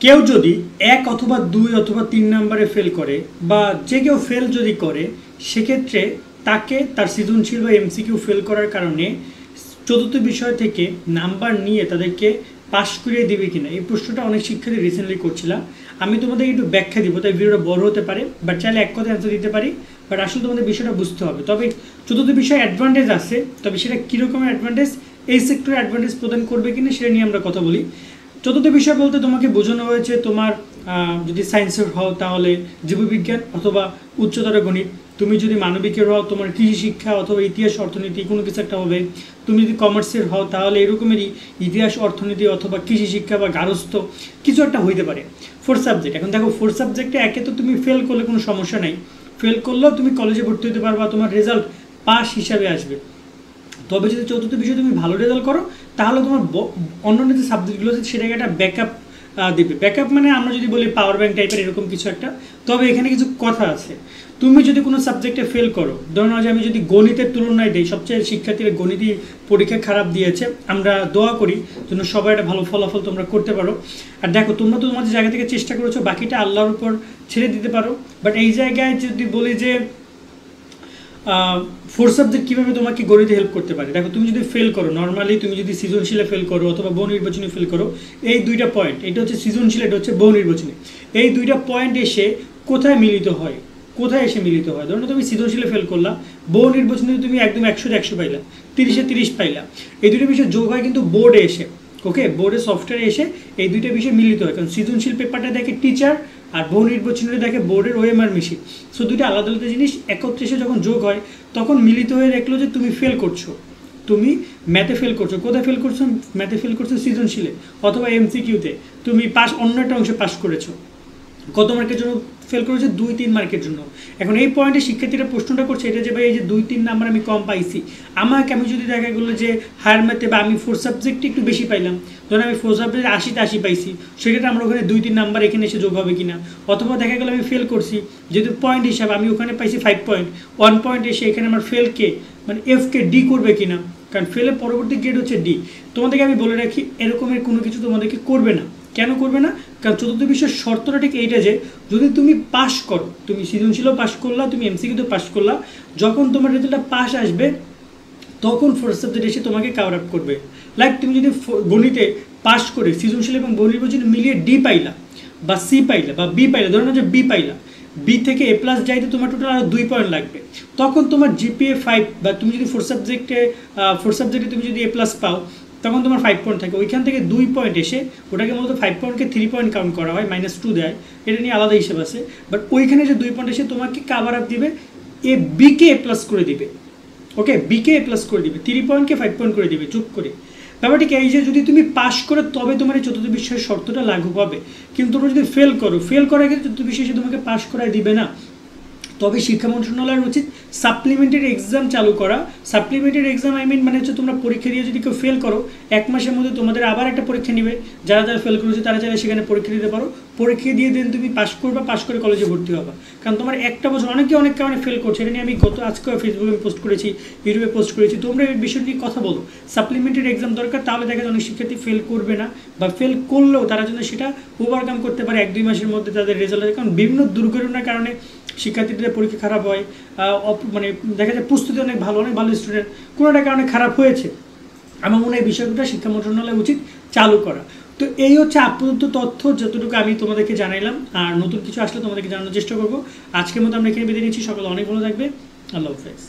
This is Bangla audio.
কেউ যদি 1 অথবা 2 অথবা 3 নম্বরে ফেল করে বা যে কেউ ফেল যদি করে, সেক্ষেত্রে তাকে তার সৃজনশীল বা এমসিকিউ ফেল করার কারণে চতুর্থ বিষয় থেকে নাম্বার নিয়ে তাদেরকে পাশ করিয়ে দেবে কিনা, এই প্রশ্নটা অনেক শিক্ষার্থী রিসেন্টলি করছিলাম। আমি তোমাদের একটু ব্যাখ্যা দিব, তাই ভিডিওটা বড় হতে পারে, বাট চাইলে এক কথায় অ্যান্সার দিতে পারি, বাট আসলে তোমাদের বিষয়টা বুঝতে হবে। তবে চতুর্থ বিষয় অ্যাডভান্টেজ আছে, তবে সেটা কীরকমের অ্যাডভান্টেজ, এই সেক্টরে অ্যাডভান্টেজ প্রদান করবে কিনা সেটা নিয়ে আমরা কথা বলি। চতুর্থ বিষয় বলতে তোমাকে বোঝানো হয়েছে তোমার যদি সায়েন্সের হও তাহলে জীববিজ্ঞান অথবা উচ্চতর গণিত, তুমি যদি মানবিকের হও তোমার কৃষি শিক্ষা অথবা ইতিহাস অর্থনীতি কোনো কিছু একটা হবে, তুমি যদি কমার্সের হও তাহলে এরকমেরই ইতিহাস অর্থনীতি অথবা কৃষি শিক্ষা বা গার্হস্থ্য কিছু একটা হইতে পারে। 4 সাবজেক্ট, এখন দেখো 4 সাবজেক্টে একে তো তুমি ফেল করলে কোনো সমস্যা নাই, ফেল করলেও তুমি কলেজে ভর্তি হতে পারবা, তোমার রেজাল্ট পাস হিসাবে আসবে। তবে যদি চতুর্থ বিষয়ে তুমি ভালো রেজাল্ট করো তাহলে তোমার অন্যান্য যে সাবজেক্টগুলো আছে সেটাকে একটা ব্যাকআপ দেবে। ব্যাকআপ মানে আমরা যদি বলি পাওয়ার ব্যাংক টাইপের এরকম কিছু একটা। তবে এখানে কিছু কথা আছে, তুমি যদি কোনো সাবজেক্টে ফেল করো, ধরুন আজ আমি যদি গণিতের তুলনায় দিই, সবচেয়ে শিক্ষার্থীরা গণিতই পরীক্ষা খারাপ দিয়েছে, আমরা দোয়া করি যেন সবাই একটা ভালো ফলাফল তোমরা করতে পারো। আর দেখো তোমরা তো তোমাদের জায়গা থেকে চেষ্টা করেছো, বাকিটা আল্লাহর উপর ছেড়ে দিতে পারো। বাট এই জায়গায় যদি বলি যে 4 সাবজেক্ট কীভাবে তোমাকে গণিতে হেল্প করতে পারে, দেখো তুমি যদি ফেল করো, নর্মালি তুমি যদি সৃজনশীলে ফেল করো অথবা বহু নির্বাচনী ফেল করো, এই দুইটা পয়েন্ট, এটা হচ্ছে সৃজনশীল, এটা হচ্ছে বহু নির্বাচনী, এই দুইটা পয়েন্ট এসে কোথায় মিলিত হয়, কোথায় এসে মিলিত হয়। ধরো তুমি সৃজনশীলে ফেল করলা, বহু নির্বাচনে তুমি একদম 100 100 পাইলা, 30-এ 30 পাইলা, এই দুটো বিষয় যোগ হয় কিন্তু বোর্ডে এসে, ওকে, বোর্ডের সফটওয়্যারে এসে এই দুইটা বিষয় মিলিত হয়। কারণ সৃজনশীল পেপারটা দেখে টিচার আর বহু নির্বাচনে দেখে বোর্ডের ওএমআর মেশিন, সো দুইটা আলাদা আলাদা জিনিস একত্রে এসে যখন যোগ হয় তখন মিলিত হয়ে দেখলো যে তুমি ফেল করছো, তুমি ম্যাথে ফেল করছো। কোথায় ফেল করছো? ম্যাথে ফেল করছো সৃজনশীলে অথবা এমসিকিউতে, তুমি পাস অন্য একটা অংশে পাস করেছো। কত মার্কের জন্য ফেল করেছে? 2-3 মার্কের জন্য। এখন এই পয়েন্টে শিক্ষার্থীরা প্রশ্নটা করছে এটা যে ভাই এই যে 2-3 নাম্বার আমি কম পাইছি, আমি যদি দেখা গেলো যে হায়ার ম্যাথে বা আমি 4 সাবজেক্টে একটু বেশি পাইলাম, ধরুন আমি 4 সাবজেক্টে 80-তে 80 পাইছি, সেক্ষেত্রে আমরা ওখানে 2-3 নাম্বার এখানে এসে যোগ হবে কিনা। অথবা দেখা গেলো আমি ফেল করছি, যেহেতু পয়েন্ট হিসাবে আমি ওখানে পাইছি 5 পয়েন্ট, 1 পয়েন্ট এসে এখানে আমার ফেলকে মানে এফকে ডি করবে কিনা, কারণ ফেলের পরবর্তী গ্রেড হচ্ছে ডি। তোমাদেরকে আমি বলে রাখি এরকমের কোনো কিছু তোমাদেরকে করবে না। কেন করবে না? কারণ চতুর্থ বিষয়ের শর্তটা ঠিক এইটা যে যদি তুমি পাস করো, তুমি সৃজনশীলও পাস করলা, তুমি এমসিকিউতেও পাস করলা, যখন তোমার রেজাল্টটা পাস আসবে তখন 4 সাবজেক্ট এসে তোমাকে কাভার আপ করবে। লাইক তুমি যদি গণিতে পাস করে সৃজনশীল এবং বহু নির্বাচনী মিলিয়ে ডি পাইলা বা সি পাইলা বা বি পাইলা, ধরো না যে বি পাইলা, বি থেকে এ প্লাস যাইতে তোমার টোটাল আরও 2 পয়েন্ট লাগবে, তখন তোমার জিপিএ 5 বা তুমি যদি 4 সাবজেক্টে তুমি যদি এ প্লাস পাও তখন তোমার 5 পয়েন্ট থাকে, ওইখান থেকে 2 পয়েন্ট এসে ওটাকে মূলত 5 পয়েন্টকে 3 পয়েন্ট কাউন্ট করা হয়, -2 দেয়, এটা নিয়ে আলাদা হিসেব আছে। বাট ওইখানে যে 2 পয়েন্ট এসে তোমাকে কাভার আপ দিবে, এ বিকে এ প্লাস করে দিবে, ওকে, বিকে এ প্লাস করে দিবে, 3 পয়েন্টকে 5 পয়েন্ট করে দিবে যোগ করে। ব্যাপারটি কি এই যে যদি তুমি পাস করো তবে তোমার এই চতুর্থ বিষয়ের শর্তটা লাগু হবে, কিন্তু তোমরা যদি ফেল করার ক্ষেত্রে চতুর্থ বিষয়ে তোমাকে পাস করায় দিবে না। তবে শিক্ষা মন্ত্রণালয়ের উচিত সাপ্লিমেন্টারি এক্সাম চালু করা। সাপ্লিমেন্টারি এক্সাম মানে হচ্ছে তোমরা পরীক্ষা দিয়ে যদি কেউ ফেল করো 1 মাসের মধ্যে তোমাদের আবার একটা পরীক্ষা নেবে, যারা ফেল করেছে তারা চাইলে সেখানে পরীক্ষা দিতে পারো, পরীক্ষা দিয়ে দেন তুমি পাস করবা, পাস করে কলেজে ভর্তি হবা। কারণ তোমার একটা বছর অনেক কারণে ফেল করছে, এটা নিয়ে আমি আজকে ফেসবুকে পোস্ট করেছি, ইউটিউবে পোস্ট করেছি, তোমরা এই বিষয় নিয়ে কথা বলো। সাপ্লিমেন্টারি এক্সাম দরকার, তাহলে দেখা যায় অনেক শিক্ষার্থী ফেল করবে না, বা ফেল করলেও তারা যেন সেটা ওভারকাম করতে পারে 1-2 মাসের মধ্যে তাদের রেজাল্ট। কারণ বিভিন্ন দুর্ঘটনার কারণে শিক্ষার্থীদের পরীক্ষা খারাপ হয়, মানে দেখা যায় প্রস্তুতি অনেক ভালো স্টুডেন্ট, কোনোটা কারণে খারাপ হয়েছে। আমার মনে হয় এই বিষয়টা শিক্ষা মন্ত্রণালয় উচিত চালু করা। তো এই হচ্ছে আপাতত তথ্য যতটুকু আমি তোমাদেরকে জানাইলাম, আর নতুন কিছু আসলে তোমাদেরকে জানানোর চেষ্টা করবো। আজকের মতো আমরা এখানে বিদায় নিচ্ছি, সকলে অনেক ভালো থাকবে, আল্লাহ হাফেজ।